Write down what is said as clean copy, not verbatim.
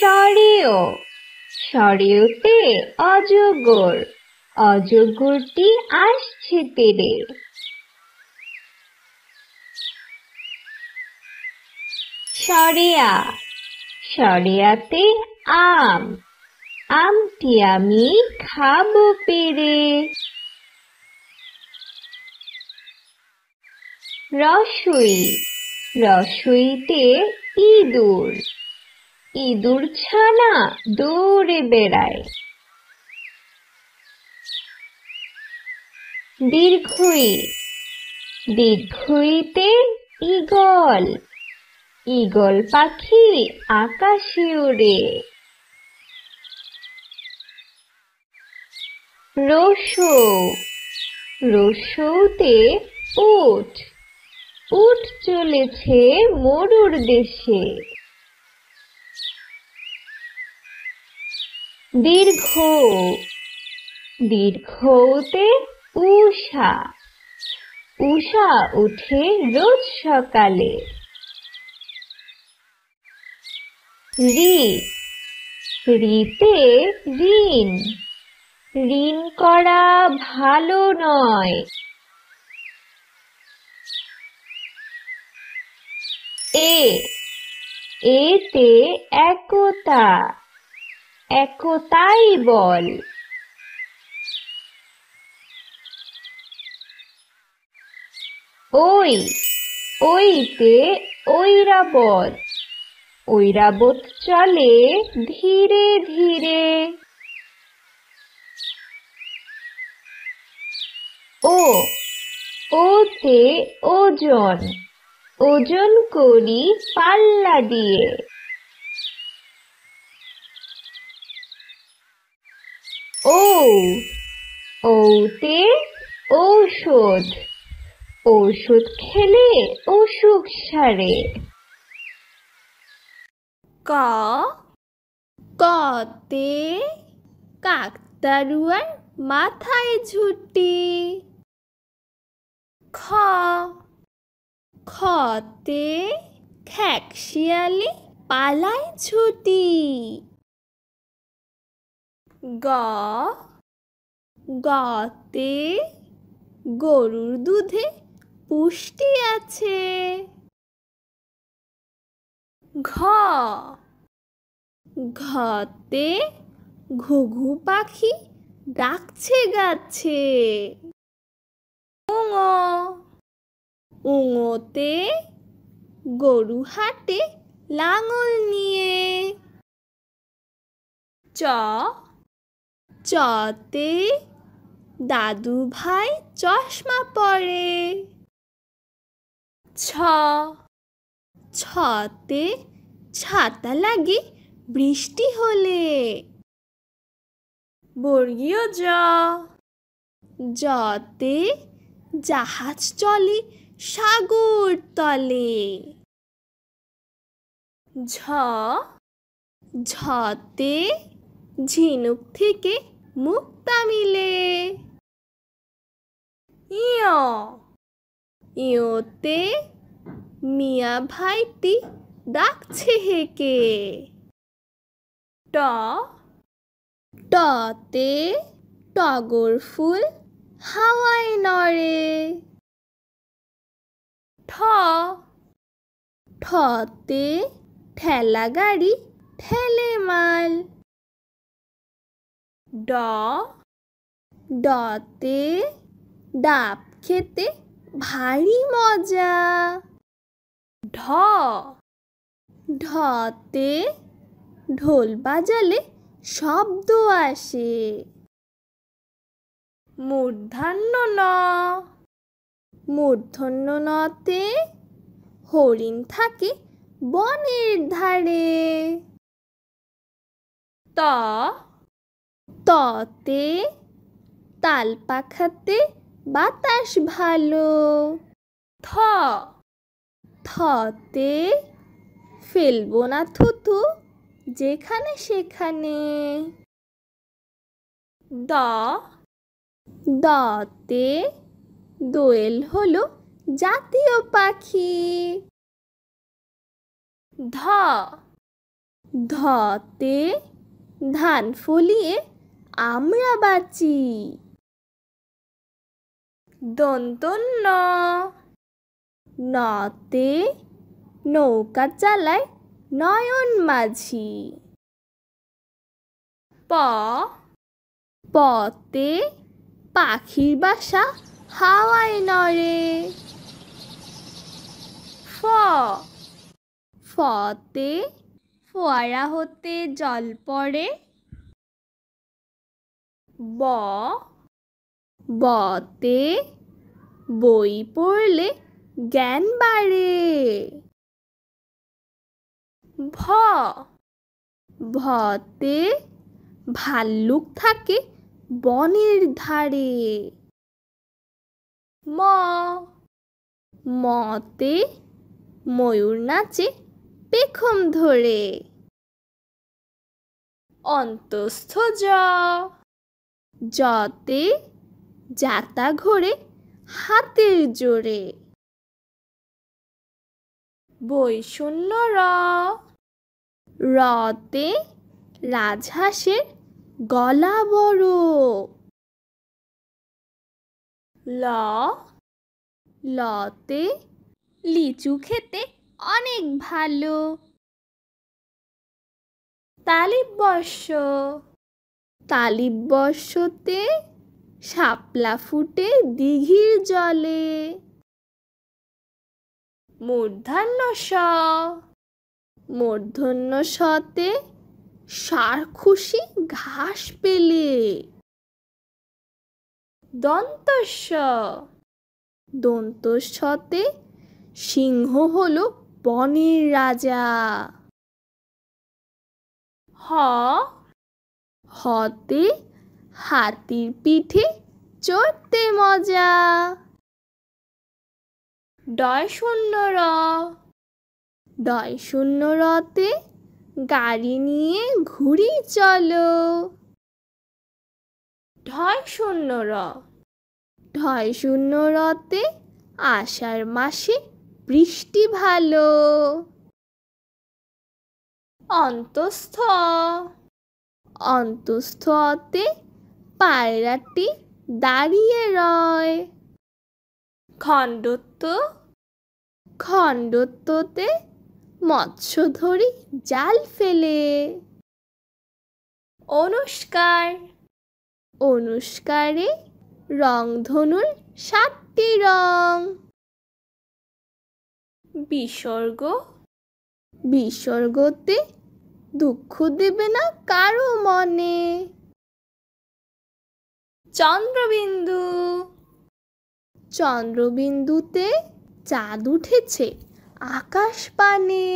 সরেও, সরেওতে অজগর, অজগরটি আসছে তেড়ে। সরেয়া, সরেয়াতে আম, আমটি আমি খাবো পেড়ে। রসই, রসইতে ইঁদুর, ইঁদুর ছানা দৌড়ে বেড়ায়। দীর্ঘই, দীর্ঘইতে ঈগল, ঈগল পাখি আকাশে ওড়ে। রসৌ, রসৌতে উট, উট চলেছে মরুর দেশে। দীর্ঘ, দীর্ঘতে উষা, উষা উঠে রোজ সকালে। রি, রিতে ঋণ, ঋণ করা ভালো নয়। এ, এতে একতা, একতাই বল। ওই, ওইতে ঐরাবত, ঐরাবত চলে ধীরে ধীরে। ও, ওতে ওজন, ওজন করি পাল্লা দিয়ে। ও, ওতে ঔষধ, ঔষধ খেলে অসুখ সারে। ক, কতে কাকতাড়ুয়ার মাথায় ঝুঁটি। খ, খতে খেকশিয়ালি পালায় ছুটি। গ, গতে গরুর দুধে পুষ্টি আছে। ঘ, ঘতে ঘুঘু পাখি ডাকছে গাছে। উঙ, উঙতে গরু হাটে লাঙল নিয়ে। চ, চতে দাদু ভাই চশমা পরে। ছ, ছতে ছাতা লাগে বৃষ্টি হলে। বর্গীয় জ, জতে জাহাজ চলে সাগর তলে। ঝ, ঝতে ঝিনুক থেকে মুক্তা মিলে। ইয়, ইয়তে মিয়া ভাইটি ডাকছে হেকে। ট, টতে টগর ফুল হাওয়ায় নড়ে। ঠ, ঠতে ঠেলা গাড়ি ঠেলে মাল। ড, ডতে ডাব খেতে ভারী মজা। ঢ, ঢতে ঢোল বাজালে শব্দ আসে। মূর্ধন্য ন, মূর্ধন্য নতে হরিণ থাকে বনের ধারে। ত, ততে তাল পাখাতে বাতাস ভালো। থ, থতে ফেলবো না থুতু যেখানে সেখানে। দ, দতে দোয়েল হলো জাতীয় পাখি। ধ, ধতে ধান ফলিয়ে আমরা বাঁচি। দন্তন্য নতে নৌকা চালায় নয়ন মাঝি। পতে পাখির বাসা হাওয়ায় নড়ে। ফতে ফোয়ারা হতে জল পড়ে। বতে বই পড়লে জ্ঞান বাড়ে। ভতে ভাল্লুক থাকে বনের ধারে। মতে ময়ূর নাচে পেখম ধরে। অন্তস্থ জতে যাতা ঘোরে হাতের জোরে। বৈষণ্য রতে রাজহাঁসের গলা বড়। লতে লিচু খেতে অনেক ভালো। তালিবর্ষতে শাপলা ফুটে দিঘির জলে। মূর্ধন্য শতে ষাঁড় খুশি ঘাস পেলে। দন্তস্বতে সিংহ হলো বনের রাজা। হতে হাতির পিঠে চড়তে মজা। ডয়শূন্য রতে গাড়ি নিয়ে ঘুরি চলো। ঢয়শূন্য রতে আষাঢ় মাসে বৃষ্টি ভালো। অন্তস্থতে পায়রাটি দাঁড়িয়ে রয়। খণ্ডত্বতে মৎস্য ধরি জাল ফেলে। অনুষ্কারে রংধনুর 7টি রং। বিসর্গতে দুঃখ দেবে না কারো মনে। চন্দ্রবিন্দুতে চাঁদ উঠেছে আকাশ পানে।